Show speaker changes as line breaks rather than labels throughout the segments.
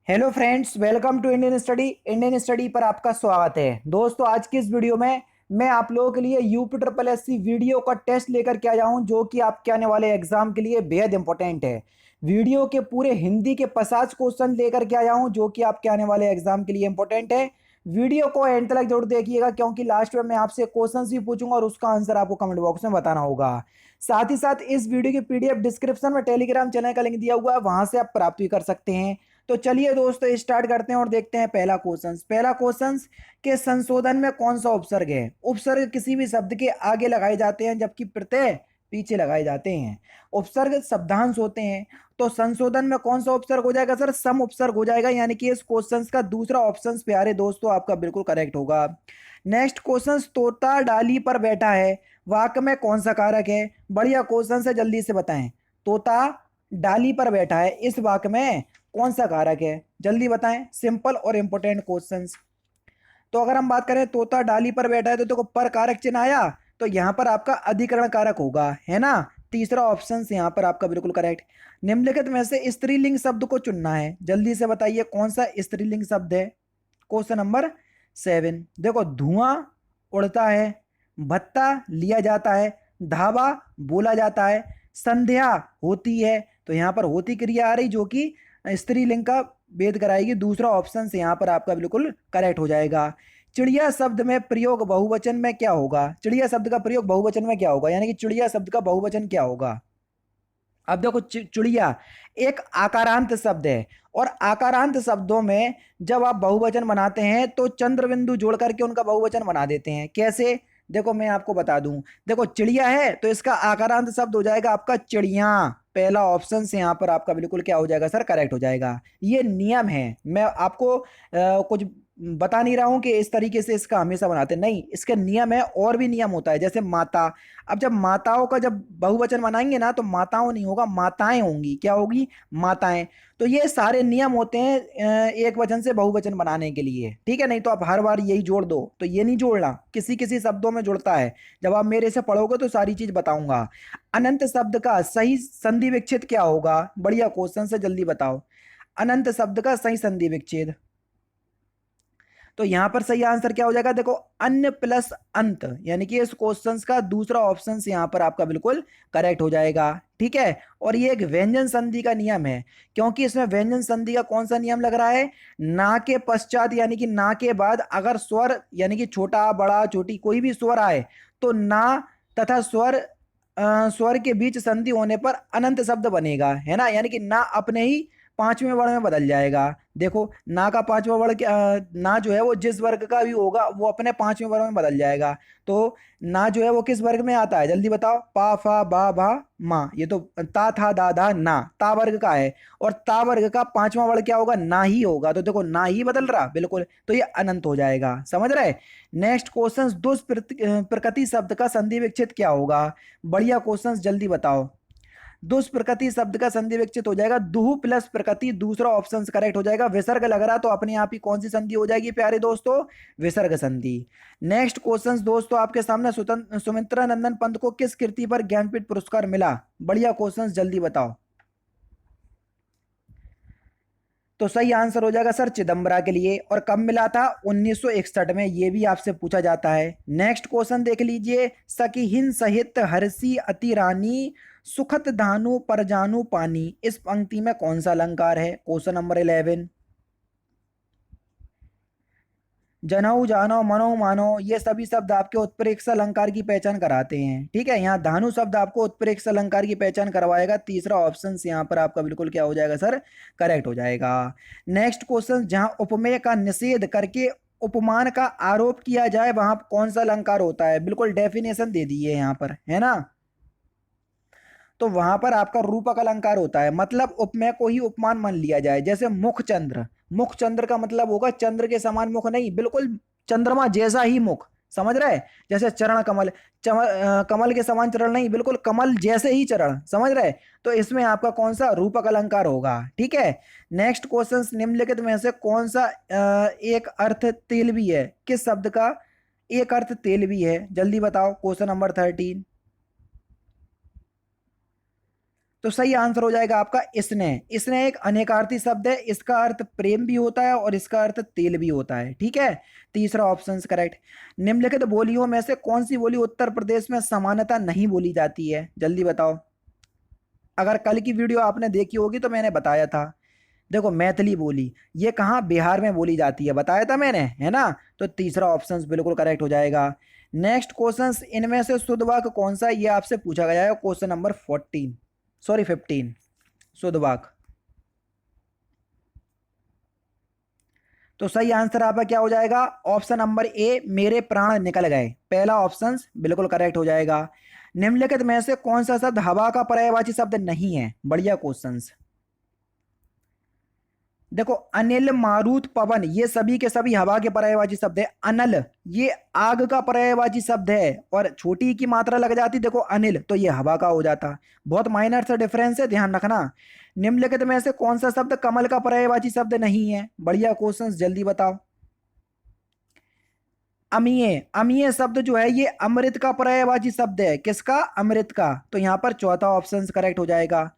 Hello friends, welcome to Indian study पर आपका स्वागत है। दोस्तों, आज की इस वीडियो में मैं आप लोगों के लिए UP triple S C video का टेस्ट लेकर के आया हूं, जो कि आपके आने वाले एग्जाम के लिए बेहद इंपॉर्टेंट है। वीडियो के पूरे हिंदी के 50 क्वेश्चन लेकर के आया हूं, जो कि आपके आने वाले एग्जाम के लिए इंपॉर्टेंट है। वीडियो को एंड तक जरूर देखिएगा, क्योंकि लास्ट में मैं आपसे क्वेश्चन भी पूछूंगा और उसका आंसर आपको कमेंट बॉक्स में बताना होगा। साथ ही साथ इस वीडियो की पीडीएफ डिस्क्रिप्शन में टेलीग्राम चैनल का लिंक दिया हुआ है, वहां से आप प्राप्त भी कर सकते हैं। तो चलिए दोस्तों, स्टार्ट करते हैं और देखते हैं पहला क्वेश्चन के संशोधन में कौन सा उपसर्ग है। उपसर्ग किसी भी शब्द के आगे लगाए जाते हैं, जबकि प्रत्यय पीछे लगाए जाते हैं। उपसर्ग शब्दांश होते हैं। तो संशोधन में कौन सा उपसर्ग हो जाएगा सर? सम उपसर्ग हो जाएगा, यानी कि इस क्वेश्चन का दूसरा ऑप्शन प्यारे दोस्तों आपका बिल्कुल करेक्ट होगा। नेक्स्ट क्वेश्चन, तोता डाली पर बैठा है, वाक्य में कौन सा कारक है? बढ़िया क्वेश्चन से, जल्दी से बताएं। तोता डाली पर बैठा है, इस वाक्य में कौन सा कारक है? जल्दी बताएं। सिंपल और इंपॉर्टेंट क्वेश्चंस। तो अगर हम बात करें तोता डाली पर बैठा है, तो देखो पर कारक चिन्ह आया, तो यहां पर आपका अधिकरण कारक होगा, है ना। तीसरा ऑप्शन यहां पर आपका बिल्कुल करेक्ट। निम्नलिखित में से स्त्रीलिंग शब्द को चुनना है, जल्दी से बताइए कौन सा स्त्रीलिंग शब्द है। Question number 7। देखो, धुआं उड़ता है, भत्ता लिया जाता है, धावा बोला जाता है, संध्या होती है। तो यहाँ पर होती क्रिया आ रही, जो कि स्त्रीलिंग का भेद कराएगी। दूसरा ऑप्शन से यहाँ पर आपका बिल्कुल करेक्ट हो जाएगा। चिड़िया शब्द में प्रयोग बहुवचन में क्या होगा? चिड़िया शब्द का प्रयोग बहुवचन में क्या होगा, यानी कि चिड़िया शब्द का बहुवचन क्या होगा? अब देखो, चिड़िया एक आकारांत शब्द है, और आकारांत शब्दों में जब आप बहुवचन बनाते हैं तो चंद्र बिंदु जोड़ करके उनका बहुवचन बना देते हैं। कैसे? देखो मैं आपको बता दूं। देखो, चिड़िया है तो इसका आकारांत शब्द हो जाएगा आपका चिड़िया। पहला ऑप्शन से यहाँ पर आपका बिल्कुल क्या हो जाएगा सर? करेक्ट हो जाएगा। ये नियम है, मैं आपको कुछ बता नहीं रहा हूं कि इस तरीके से इसका हमेशा बनाते हैं, नहीं, इसके नियम है। और भी नियम होता है, जैसे माता। अब जब माताओं का जब बहुवचन बनाएंगे ना, तो माताओं नहीं होगा, माताएं होंगी। क्या होगी? माताएं। तो ये सारे नियम होते हैं एक वचन से बहुवचन बनाने के लिए, ठीक है। नहीं तो आप हर बार यही जोड़ दो, तो ये नहीं जोड़ना, किसी किसी शब्दों में जुड़ता है। जब आप मेरे से पढ़ोगे तो सारी चीज बताऊंगा। अनंत शब्द का सही संधि विच्छेद क्या होगा? बढ़िया क्वेश्चन से, जल्दी बताओ। अनंत शब्द का सही संधि विच्छेद। तो यहां पर सही आंसर क्या हो जाएगा? देखो, अन्य प्लस अंत, यानी कि इस क्वेश्चन का दूसरा ऑप्शन यहां पर आपका बिल्कुल करेक्ट हो जाएगा, ठीक है। और ये एक व्यंजन संधि का नियम है, क्योंकि इसमें व्यंजन संधि का कौन सा नियम लग रहा है? ना के पश्चात, यानी कि ना के बाद अगर स्वर, यानी कि छोटा बड़ा छोटी कोई भी स्वर आए, तो ना तथा स्वर के बीच संधि होने पर अनंत शब्द बनेगा, है ना। यानी कि ना अपने ही पांचवें वर्ण में बदल जाएगा। देखो, ना का पांचवा वर्ण ना जो है वो जिस वर्ग का भी होगा वो अपने पांचवें वर्ग में बदल जाएगा। तो ना जो है वो किस वर्ग में आता है? जल्दी बताओ। पा फा बा भा मा, ये तो ता था दा धा ना, ता वर्ग का है। और ता वर्ग का पांचवा वर्ग क्या होगा? ना ही होगा। तो देखो, ना ही बदल रहा बिल्कुल, तो ये अनंत हो जाएगा। समझ रहे? नेक्स्ट क्वेश्चन, दुष्प्रकृति शब्द का संधि विच्छेद क्या होगा? बढ़िया क्वेश्चन, जल्दी बताओ। दुष्प्रकृति शब्द का संधि विच्छेद हो जाएगा दुह प्लस प्रकृति, दूसरा ऑप्शन करेक्ट हो जाएगा। विसर्ग लग रहा तो अपने आप ही कौन सी संधि हो जाएगी प्यारे दोस्तों? विसर्ग संधि। नेक्स्ट क्वेश्चन दोस्तों आपके सामने, सुमित्रा नंदन पंत को किस कृति पर ज्ञानपीठ पुरस्कार मिला? बढ़िया क्वेश्चन, जल्दी बताओ। तो सही आंसर हो जाएगा सर चिदम्बरा के लिए। और कब मिला था? 1961 में, ये भी आपसे पूछा जाता है। नेक्स्ट क्वेश्चन देख लीजिए, सखीहिन सहित हर्षी अति रानी, सुखत धानु परजानु पानी, इस पंक्ति में कौन सा अलंकार है? Question number 11। जनऊ जानो मनो मानो, ये सभी शब्द आपके उत्प्रेक्ष अलंकार की पहचान कराते हैं, ठीक है। यहाँ धानु शब्द आपको उत्प्रेक्ष अलंकार की पहचान करवाएगा। तीसरा ऑप्शन यहाँ पर आपका बिल्कुल क्या हो जाएगा सर? करेक्ट हो जाएगा। नेक्स्ट क्वेश्चन, जहाँ उपमेय का निषेध करके उपमान का आरोप किया जाए, वहां कौन सा अलंकार होता है? बिल्कुल डेफिनेशन दे दी है यहाँ पर, है ना। तो वहां पर आपका रूपक अलंकार होता है, मतलब उपमेय को ही उपमान मान लिया जाए। जैसे मुख चंद्र, मुख चंद्र का मतलब होगा चंद्र के समान मुख नहीं, बिल्कुल चंद्रमा जैसा ही मुख। समझ रहे? जैसे चरण कमल, कमल के समान चरण नहीं, बिल्कुल कमल जैसे ही चरण। समझ रहे? तो इसमें आपका कौन सा रूपक अलंकार होगा, ठीक है। नेक्स्ट क्वेश्चन, निम्नलिखित में से कौन सा एक अर्थ तेल भी है? किस शब्द का एक अर्थ तेल भी है? जल्दी बताओ। Question number 13। तो सही आंसर हो जाएगा आपका स्नेह। स्नेह एक अनेकार्थी शब्द है, इसका अर्थ प्रेम भी होता है और इसका अर्थ तेल भी होता है। ठीक है, तीसरा ऑप्शन करेक्ट। निम्नलिखित बोलियों में से कौन सी बोली उत्तर प्रदेश में सामान्यतः नहीं बोली जाती है, जल्दी बताओ। अगर कल की वीडियो आपने देखी होगी तो मैंने बताया था। देखो मैथिली बोली ये कहाँ, बिहार में बोली जाती है, बताया था मैंने, है ना। तो तीसरा ऑप्शन बिल्कुल करेक्ट हो जाएगा। नेक्स्ट क्वेश्चन, इनमें से शुद्ध वाक्य कौन सा है, ये आपसे पूछा गया है क्वेश्चन नंबर 15। शुद्ध वाक्य। तो सही आंसर आपका क्या हो जाएगा, ऑप्शन नंबर ए, मेरे प्राण निकल गए, पहला ऑप्शन बिल्कुल करेक्ट हो जाएगा। निम्नलिखित में से कौन सा शब्द हवा का पर्यायवाची शब्द नहीं है, बढ़िया क्वेश्चन। देखो अनिल, मारुत, पवन ये सभी के सभी हवा के पर्यायवाची शब्द है। अनल ये आग का पर्यायवाची शब्द है, और छोटी की मात्रा लग जाती देखो अनिल तो ये हवा का हो जाता। बहुत माइनर सा डिफरेंस है, ध्यान रखना। निम्नलिखित में से कौन सा शब्द कमल का पर्यायवाची शब्द नहीं है, बढ़िया क्वेश्चन, जल्दी बताओ। अमीय, अमीय शब्द जो है ये अमृत का पर्यायवाची शब्द है, किसका, अमृत का। तो यहाँ पर चौथा ऑप्शन करेक्ट हो जाएगा।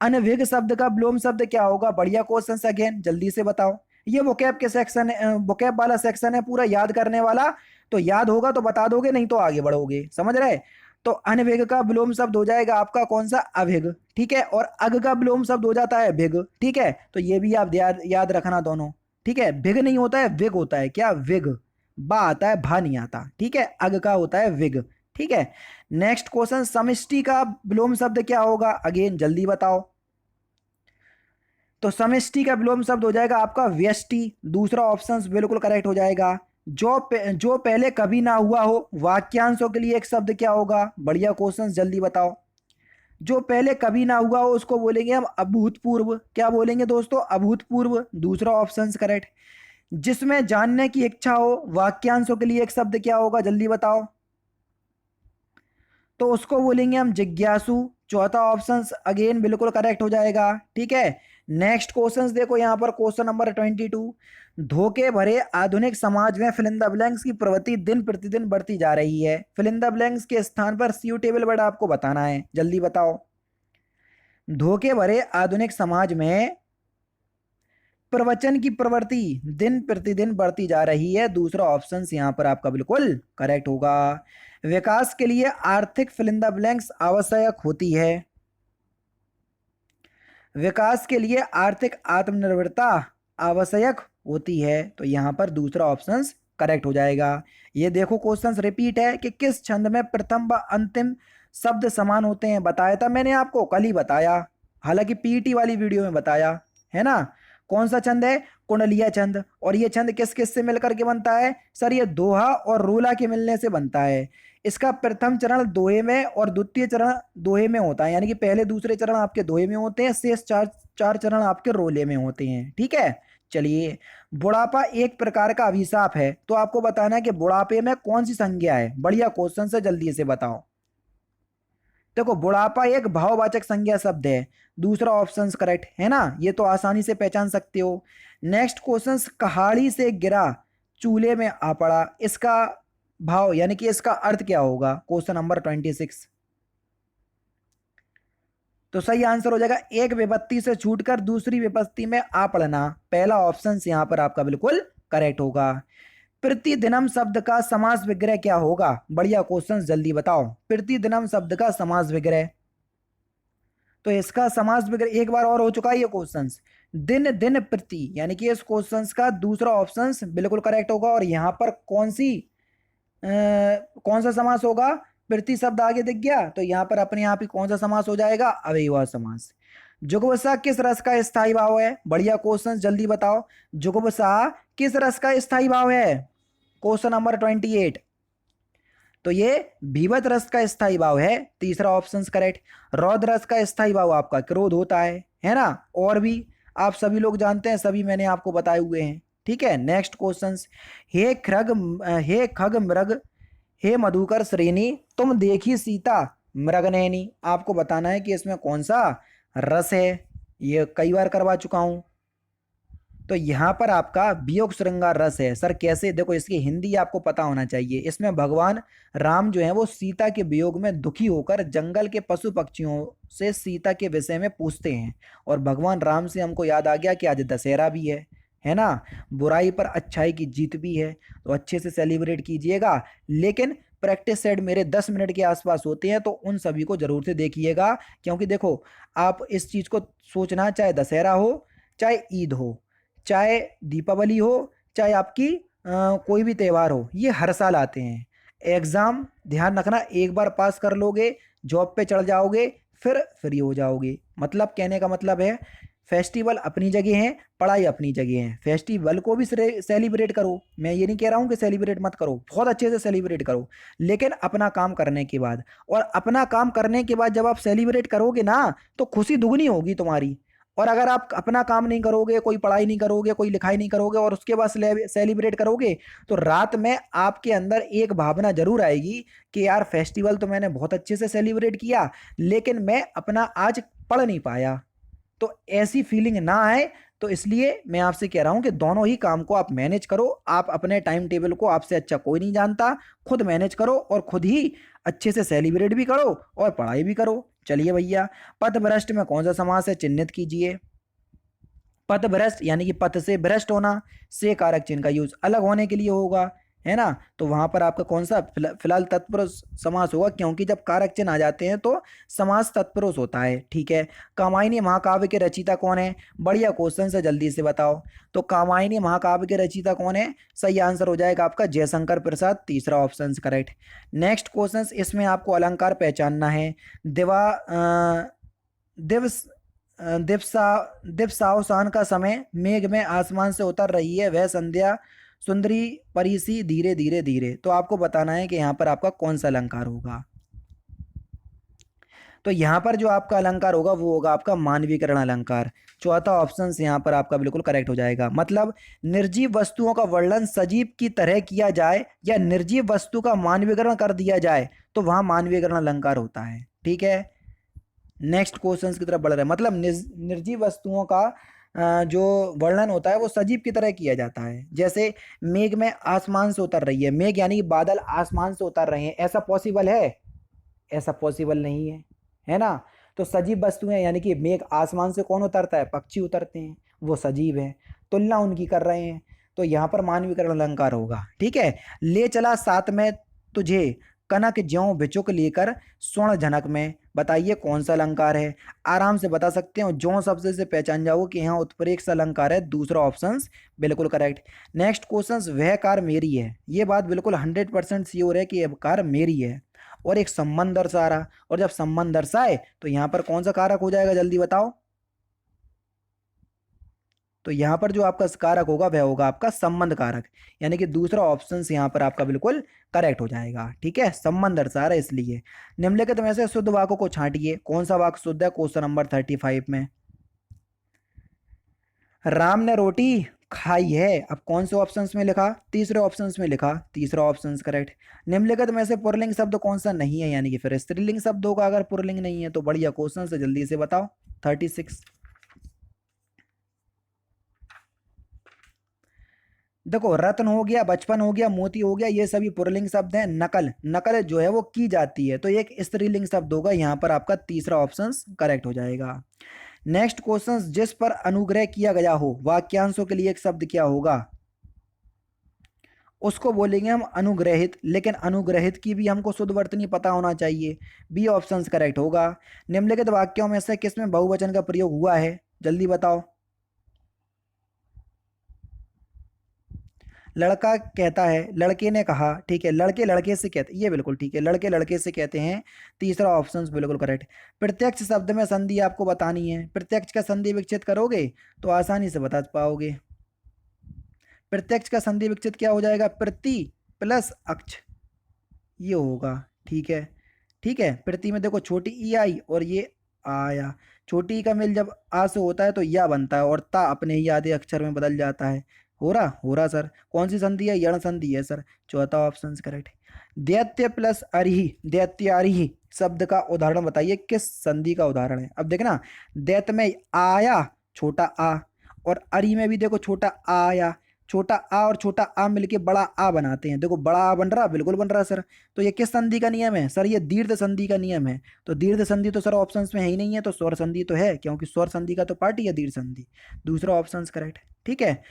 अनभिज्ञ शब्द का विलोम शब्द क्या होगा, बढ़िया क्वेश्चन अगेन, जल्दी से बताओ। ये वोकैब के सेक्शन है, वोकैब वाला सेक्शन है, पूरा याद करने वाला। तो याद होगा तो बता दोगे, नहीं तो आगे बढ़ोगे, समझ रहे। तो अनभिज्ञ का विलोम शब्द हो जाएगा आपका कौन सा, अभिज्ञ। ठीक है, और अग का विलोम शब्द हो जाता है भिग। ठीक है, तो ये भी आप याद रखना दोनों। ठीक है, भिग नहीं होता है, विग होता है, क्या, विग। बा आता है, भा नहीं आता। ठीक है, अग का होता है विग। ठीक है, नेक्स्ट क्वेश्चन, समष्टि का विलोम शब्द क्या होगा, अगेन जल्दी बताओ। तो समष्टि का विलोम शब्द हो जाएगा आपका व्यष्टि, दूसरा ऑप्शन बिल्कुल करेक्ट हो जाएगा। जो पहले कभी ना हुआ हो, वाक्यांशों के लिए एक शब्द क्या होगा, बढ़िया क्वेश्चन, जल्दी बताओ। जो पहले कभी ना हुआ हो उसको बोलेंगे हम अभूतपूर्व, क्या बोलेंगे दोस्तों, अभूतपूर्व, दूसरा ऑप्शन करेक्ट। जिसमें जानने की इच्छा हो, वाक्यांशों के लिए एक शब्द क्या होगा, जल्दी बताओ। तो उसको बोलेंगे हम जिज्ञासु, चौथा ऑप्शन अगेन बिल्कुल करेक्ट हो जाएगा। ठीक है, नेक्स्ट क्वेश्चन देखो यहाँ पर, क्वेश्चन नंबर 22। धोखे भरे आधुनिक समाज में फिल इन द ब्लैंक्स की प्रवृत्ति दिन प्रतिदिन बढ़ती जा रही है। फिल इन द ब्लैंक्स के स्थान पर सूटेबल वर्ड आपको बताना है, जल्दी बताओ। धोखे भरे आधुनिक समाज में प्रवचन की प्रवृत्ति दिन प्रतिदिन बढ़ती जा रही है, दूसरा ऑप्शन यहाँ पर आपका बिल्कुल करेक्ट होगा। विकास के लिए आर्थिक फिल इन द ब्लैंक्स आवश्यक होती है। विकास के लिए आर्थिक आत्मनिर्भरता आवश्यक होती है, तो यहाँ पर दूसरा ऑप्शन करेक्ट हो जाएगा। ये देखो क्वेश्चंस रिपीट है कि किस छंद में प्रथम व अंतिम शब्द समान होते हैं, बताया था मैंने आपको, कल ही बताया, हालांकि पीटी वाली वीडियो में बताया, है ना। कौन सा छंद है, कुंडलिया छंद। और ये छंद किस किस से मिलकर के बनता है, सर ये दोहा और रोला के मिलने से बनता है। इसका प्रथम चरण दोहे में और द्वितीय चरण दोहे में होता है, यानी कि पहले दूसरे चरण आपके दोहे में होते हैं, शेष चार चार चरण आपके रोले में होते हैं। ठीक है, चलिए। बुढ़ापा एक प्रकार का अभिशाप है, तो आपको बताना है कि बुढ़ापे में कौन सी संज्ञा है, बढ़िया क्वेश्चन से, जल्दी से बताओ। देखो बुढ़ापा एक भाववाचक संज्ञा शब्द है, दूसरा ऑप्शन करेक्ट है ना, ये तो आसानी से पहचान सकते हो। नेक्स्ट क्वेश्चन, कहाड़ी से गिरा चूल्हे में आ पड़ा, इसका भाव यानी कि इसका अर्थ क्या होगा, क्वेश्चन नंबर 26। तो सही आंसर हो जाएगा एक विपत्ति से छूटकर दूसरी विपत्ति में आ पड़ना, पहला ऑप्शन यहां पर आपका बिल्कुल करेक्ट होगा। प्रतिदिनम शब्द का समास विग्रह क्या होगा, बढ़िया क्वेश्चन, जल्दी बताओ। प्रतिदिनम शब्द का समास विग्रह, तो इसका समास विग्रह एक बार और हो चुका है ये क्वेश्चन, दिन दिन प्रति, यानी कि इस क्वेश्चन का दूसरा ऑप्शन बिल्कुल करेक्ट होगा। और यहाँ पर कौन सा समास होगा, प्रति शब्द आगे दिख गया तो यहाँ पर अपने आप ही कौन सा समास हो जाएगा, अव्ययीभाव समास। जुगवसा किस रस का स्थायी भाव है, बढ़िया क्वेश्चन, जल्दी बताओ। जुगवसा किस रस का स्थायी भाव है, क्वेश्चन नंबर 28। तो ये भीवत रस का स्थायी भाव है, तीसरा ऑप्शन करेक्ट। रौद्र रस का स्थायी भाव आपका क्रोध होता है ना। और भी आप सभी लोग जानते हैं, सभी मैंने आपको बताए हुए हैं। ठीक है, नेक्स्ट क्वेश्चन, हे खग मृग हे मधुकर श्रेणी तुम देखी सीता मृगनयनी, आपको बताना है कि इसमें कौन सा रस है, ये कई बार करवा चुका हूं। तो यहाँ पर आपका वियोग श्रृंगार रस है सर। कैसे? देखो इसकी हिंदी आपको पता होना चाहिए। इसमें भगवान राम जो है वो सीता के वियोग में दुखी होकर जंगल के पशु पक्षियों से सीता के विषय में पूछते हैं। और भगवान राम से हमको याद आ गया कि आज दशहरा भी है ना। बुराई पर अच्छाई की जीत भी है, तो अच्छे से सेलिब्रेट कीजिएगा। लेकिन प्रैक्टिस सेट मेरे 10 मिनट के आसपास होते हैं, तो उन सभी को जरूर से देखिएगा। क्योंकि देखो आप इस चीज़ को सोचना, चाहे दशहरा हो, चाहे ईद हो, चाहे दीपावली हो, चाहे आपकी कोई भी त्यौहार हो, ये हर साल आते हैं। एग्ज़ाम ध्यान रखना, एक बार पास कर लोगे, जॉब पे चढ़ जाओगे, फिर फ्री हो जाओगे। मतलब कहने का मतलब है फेस्टिवल अपनी जगह है, पढ़ाई अपनी जगह है। फेस्टिवल को भी सेलिब्रेट करो, मैं ये नहीं कह रहा हूँ कि सेलिब्रेट मत करो, बहुत अच्छे से सेलिब्रेट करो, लेकिन अपना काम करने के बाद। और अपना काम करने के बाद जब आप सेलिब्रेट करोगे ना, तो खुशी दुगनी होगी तुम्हारी। और अगर आप अपना काम नहीं करोगे, कोई पढ़ाई नहीं करोगे, कोई लिखाई नहीं करोगे, और उसके बाद सेलिब्रेट करोगे, तो रात में आपके अंदर एक भावना जरूर आएगी कि यार फेस्टिवल तो मैंने बहुत अच्छे से सेलिब्रेट किया, लेकिन मैं अपना आज पढ़ नहीं पाया। तो ऐसी फीलिंग ना आए, तो इसलिए मैं आपसे कह रहा हूं कि दोनों ही काम को आप मैनेज करो। आप अपने टाइम टेबल को आपसे अच्छा कोई नहीं जानता, खुद मैनेज करो और खुद ही अच्छे से सेलिब्रेट भी करो और पढ़ाई भी करो। चलिए भैया, पथभ्रष्ट में कौन सा समास है, चिन्हित कीजिए। पथभ्रष्ट यानी कि पथ से भ्रष्ट होना, से कारक चिन्ह का यूज अलग होने के लिए होगा, है ना। तो वहां पर आपका कौन सा फिलहाल तत्पुरुष समास होगा, क्योंकि जब कारक चिन्ह आ जाते हैं तो समास तत्पुरुष होता है। ठीक है। कामायनी महाकाव्य के रचयिता कौन है? बढ़िया क्वेश्चन से जल्दी से बताओ। तो कामायनी महाकाव्य के रचयिता कौन है? सही आंसर हो जाएगा आपका जयशंकर प्रसाद, तीसरा ऑप्शन करेक्ट। नेक्स्ट क्वेश्चन, इसमें आपको अलंकार पहचानना है। दिवस दिवसा दिवसावसान का समय, मेघ में आसमान से उतर रही है वह संध्या, सुंदरी परिसी धीरे धीरे धीरे। तो आपको बताना है कि यहाँ पर आपका कौन सा अलंकार होगा। तो यहाँ पर जो आपका अलंकार होगा वो होगा आपका मानवीकरण अलंकार। चौथा ऑप्शन यहाँ पर आपका बिल्कुल करेक्ट हो जाएगा। मतलब निर्जीव वस्तुओं का वर्णन सजीव की तरह किया जाए या निर्जीव वस्तु का मानवीकरण कर दिया जाए, तो वहां मानवीकरण अलंकार होता है। ठीक है। नेक्स्ट क्वेश्चंस की तरफ बढ़ रहे हैं। मतलब निर्जीव वस्तुओं का जो वर्णन होता है वो सजीव की तरह किया जाता है। जैसे मेघ में आसमान से उतर रही है, मेघ यानी कि बादल आसमान से उतर रहे हैं, ऐसा पॉसिबल है? ऐसा पॉसिबल नहीं है ना। तो सजीव वस्तुएं यानी कि मेघ आसमान से कौन उतरता है? पक्षी उतरते हैं, वो सजीव है, तुलना उनकी कर रहे हैं। तो यहाँ पर मानवीकरण अलंकार होगा। ठीक है। ले चला साथ में तुझे कनक ज्यों बिचुक लेकर स्वर्ण झनक में, बताइए कौन सा अलंकार है? आराम से बता सकते हो, ज्यों शब्द से पहचान जाओ कि यहाँ उत्प्रेक्ष अलंकार है, दूसरा ऑप्शन बिल्कुल करेक्ट। नेक्स्ट क्वेश्चन, वह कार मेरी है, ये बात बिल्कुल 100% श्योर है कि यह कार मेरी है, और एक संबंध दर्शा रहा। और जब संबंध दर्शाए तो यहाँ पर कौन सा कारक हो जाएगा, जल्दी बताओ। तो यहाँ पर जो आपका कारक होगा वह होगा आपका संबंध कारक, यानी कि दूसरा ऑप्शन यहाँ पर आपका बिल्कुल करेक्ट हो जाएगा। ठीक है। संबंध दर्शा रहा है इसलिए। निम्नलिखित में से शुद्ध वाक्यों को छांटिए, कौन सा वाक्य शुद्ध है क्वेश्चन नंबर 35 में। राम ने रोटी खाई है, अब कौन से ऑप्शंस में लिखा? तीसरे ऑप्शंस में लिखा, तीसरा ऑप्शन करेक्ट। निम्नलिखित में से पुल्लिंग शब्द कौन सा नहीं है, यानी कि फिर स्त्रीलिंग शब्द होगा अगर पुल्लिंग नहीं है तो। बढ़िया क्वेश्चन से जल्दी से बताओ। 36। देखो रत्न हो गया, बचपन हो गया, मोती हो गया, ये सभी पुल्लिंग शब्द हैं। नकल, नकल जो है वो की जाती है, तो एक स्त्रीलिंग शब्द होगा। यहाँ पर आपका तीसरा ऑप्शन करेक्ट हो जाएगा। नेक्स्ट क्वेश्चन, जिस पर अनुग्रह किया गया हो, वाक्यांशों के लिए एक शब्द क्या होगा? उसको बोलेंगे हम अनुग्रहित, लेकिन अनुग्रहित की भी हमको शुद्ध वर्तनी पता होना चाहिए। बी ऑप्शन करेक्ट होगा। निम्नलिखित वाक्यों में से किसमें बहुवचन का प्रयोग हुआ है, जल्दी बताओ। लड़का कहता है, लड़के ने कहा, ठीक है। लड़के लड़के से कहते, ये बिल्कुल ठीक है, लड़के लड़के से कहते हैं, तीसरा ऑप्शन बिल्कुल करेक्ट। प्रत्यक्ष शब्द में संधि आपको बतानी है, प्रत्यक्ष का संधि विकसित करोगे तो आसानी से बता पाओगे। प्रत्यक्ष का संधि विकसित क्या हो जाएगा? प्रति प्लस अक्ष, ये होगा। ठीक है। ठीक है। प्रति में देखो छोटी ई आई और ये आया, छोटी ई का मेल जब आ से होता है तो या बनता है, और ता अपने ही आधे अक्षर में बदल जाता है। हो रहा सर। कौन सी संधि है? यण संधि है सर, चौथा ऑप्शन करेक्ट। दैत्य प्लस अरिही, दैत्यारिही शब्द का उदाहरण बताइए, किस संधि का उदाहरण है? अब देखना, दैत्य में आया छोटा आ, और अरी में भी देखो छोटा आ आया, छोटा आ और छोटा आ मिलके बड़ा आ बनाते हैं। देखो बड़ा आ बन रहा, बिल्कुल बन रहा सर। तो ये किस संधि का नियम है सर? ये दीर्घ संधि का नियम है। तो दीर्घ संधि तो सर ऑप्शंस में है ही नहीं है, तो स्वर संधि तो है, क्योंकि स्वर संधि का तो पार्ट ही है दीर्घ संधि। दूसरा ऑप्शन करेक्ट है। ठीक है।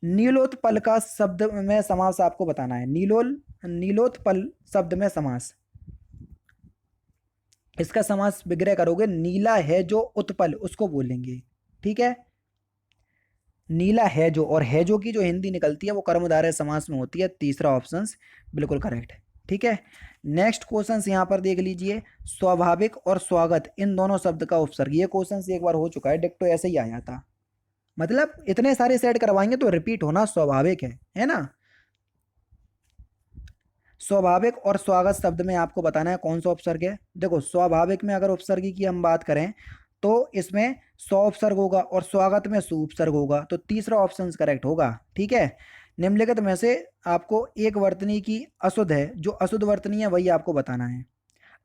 नीलोत्पल का शब्द में समास आपको बताना है। नीलोत्पल शब्द में समास, इसका समास विग्रह करोगे, नीला है जो उत्पल उसको बोलेंगे। ठीक है। नीला है जो, और है जो की जो हिंदी निकलती है वो कर्मधारय समास में होती है। तीसरा ऑप्शन बिल्कुल करेक्ट है। ठीक है। नेक्स्ट क्वेश्चन यहाँ पर देख लीजिए, स्वाभाविक और स्वागत इन दोनों शब्द का उपसर्ग। ये क्वेश्चन एक बार हो चुका है, डिक्टो ऐसे ही आया था। मतलब इतने सारे सेट करवाएंगे तो रिपीट होना स्वाभाविक है ना। स्वाभाविक और स्वागत शब्द में आपको बताना है कौन सा उपसर्ग है। देखो स्वाभाविक में अगर उपसर्ग की हम बात करें तो इसमें स्व उपसर्ग होगा और स्वागत में सु उपसर्ग होगा, तो तीसरा ऑप्शन करेक्ट होगा। ठीक है। निम्नलिखित में से आपको एक वर्तनी की अशुद्ध है, जो अशुद्ध वर्तनी है वही आपको बताना है।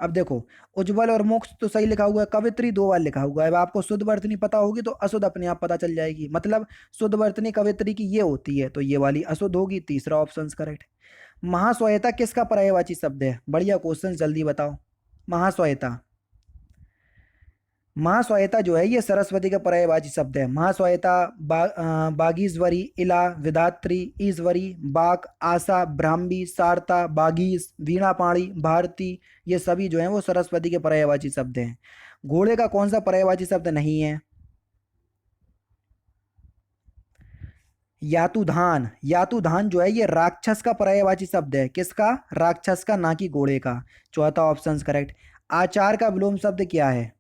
अब देखो उज्ज्वल और मोक्ष तो सही लिखा हुआ है, कवित्री दो बार लिखा हुआ है। अब आपको शुद्ध वर्तनी पता होगी तो अशुद्ध अपने आप पता चल जाएगी। मतलब शुद्ध वर्तनी कवित्री की ये होती है, तो ये वाली अशुद्ध होगी। तीसरा ऑप्शन करेक्ट। महाश्वेता किसका पर्यायवाची शब्द है? बढ़िया क्वेश्चन, जल्दी बताओ। महाश्वेता, महाश्वेता जो है ये सरस्वती का पर्यायवाची शब्द है। महाश्वेता बागीश्वरी, इला, विधात्री, ईश्वरी, बाक, आशा, ब्राह्मी, सारता, बागीश, वीणापाणी, भारती, ये सभी जो हैं वो सरस्वती के पर्यायवाची शब्द हैं। घोड़े का कौन सा पर्यायवाची शब्द नहीं है? यातुधान, यातुधान जो है ये राक्षस का पर्यायवाची शब्द है। किसका? राक्षस का, ना कि घोड़े का। चौथा ऑप्शन करेक्ट। आचार का विलोम शब्द क्या है?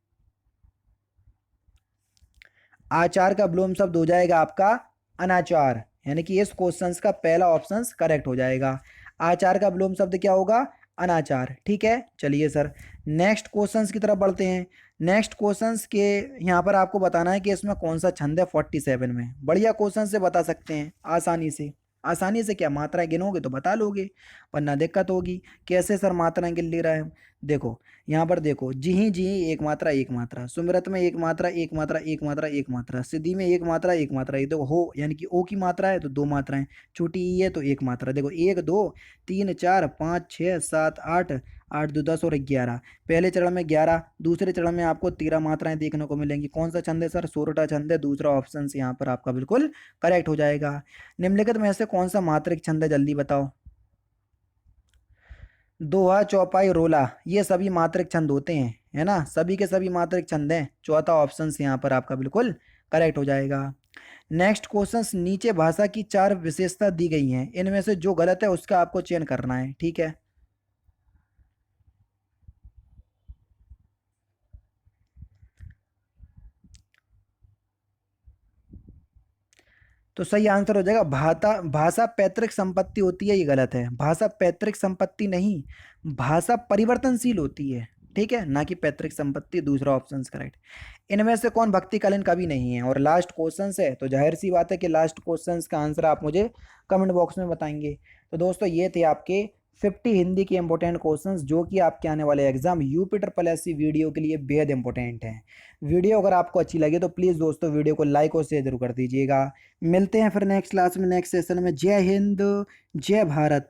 आचार का विलोम शब्द हो जाएगा आपका अनाचार, यानी कि इस क्वेश्चन का पहला ऑप्शन करेक्ट हो जाएगा। आचार का विलोम शब्द क्या होगा? अनाचार। ठीक है। चलिए सर नेक्स्ट क्वेश्चंस की तरफ बढ़ते हैं। नेक्स्ट क्वेश्चंस के यहाँ पर आपको बताना है कि इसमें कौन सा छंद है 47 में। बढ़िया क्वेश्चन से बता सकते हैं आसानी से। आसानी से क्या, मात्राएं गिनोगे तो बता लोगे, वरना दिक्कत होगी। कैसे सर मात्राएं गिन ले रहा है? देखो यहाँ पर देखो, जी एक मात्रा एक मात्रा, सुमिरत में एक मात्रा एक मात्रा एक मात्रा एक मात्रा, सिद्धि में एक मात्रा एक मात्रा। ये देखो हो यानी कि ओ की मात्रा है तो दो मात्राएं, छोटी ई है तो एक मात्रा। देखो एक दो तीन चार पाँच छः सात आठ, आठ दो 10 और 11। पहले चरण में 11, दूसरे चरण में आपको 13 मात्राएं देखने को मिलेंगी। कौन सा छंद है सर? सोरठा छंद है। दूसरा ऑप्शन यहाँ पर आपका बिल्कुल करेक्ट हो जाएगा। निम्नलिखित में से कौन सा मात्रिक छंद है? जल्दी बताओ। दोहा, चौपाई, रोला, ये सभी मात्रिक छंद होते हैं, है ना। सभी के सभी मात्रिक छंद हैं। चौथा ऑप्शन यहाँ पर आपका बिल्कुल करेक्ट हो जाएगा। नेक्स्ट क्वेश्चन, नीचे भाषा की चार विशेषता दी गई हैं, इनमें से जो गलत है उसका आपको चयन करना है। ठीक है। तो सही आंसर हो जाएगा भाषा पैतृक संपत्ति होती है, ये गलत है। भाषा पैतृक संपत्ति नहीं, भाषा परिवर्तनशील होती है। ठीक है, ना कि पैतृक संपत्ति। दूसरा ऑप्शन करेक्ट। इनमें से कौन भक्तिकालीन कवि नहीं है? और लास्ट क्वेश्चन है, तो जाहिर सी बात है कि लास्ट क्वेश्चन का आंसर आप मुझे कमेंट बॉक्स में बताएंगे। तो दोस्तों ये थे आपके 50 हिंदी के इंपॉर्टेंट क्वेश्चंस, जो कि आपके आने वाले एग्जाम यूपी वीडियो के लिए बेहद इंपॉर्टेंट हैं। वीडियो अगर आपको अच्छी लगे तो प्लीज़ दोस्तों वीडियो को लाइक और शेयर जरूर कर दीजिएगा। मिलते हैं फिर नेक्स्ट क्लास में, नेक्स्ट सेशन में। जय हिंद, जय भारत।